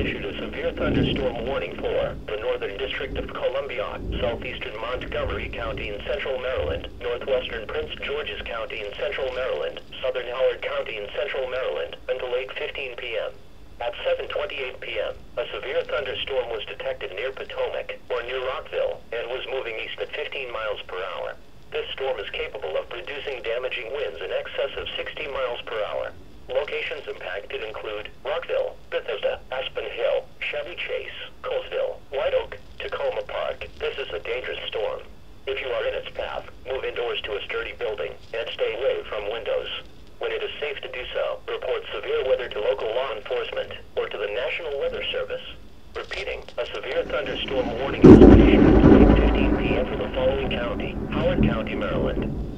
issued a severe thunderstorm warning for the Northern District of Columbia, Southeastern Montgomery County in Central Maryland, Northwestern Prince George's County in Central Maryland, Southern Howard County in Central Maryland, until 8:15 p.m. At 7:28 p.m., a severe thunderstorm was detected near Potomac, or near Rockville, and was moving east at 15 miles per hour. This storm is capable of producing damaging winds in excess of 60 miles per hour. Locations impacted include Rockville, Bethesda, Aspen Hill, Chevy Chase, Colesville, White Oak, Tacoma Park. This is a dangerous storm. If you are in its path, move indoors to a sturdy building and stay away from windows. When it is safe to do so, report severe weather to local law enforcement or to the National Weather Service. Repeating, a severe thunderstorm warning has been issued until 8:15 p.m. for the following county: Howard County, Maryland,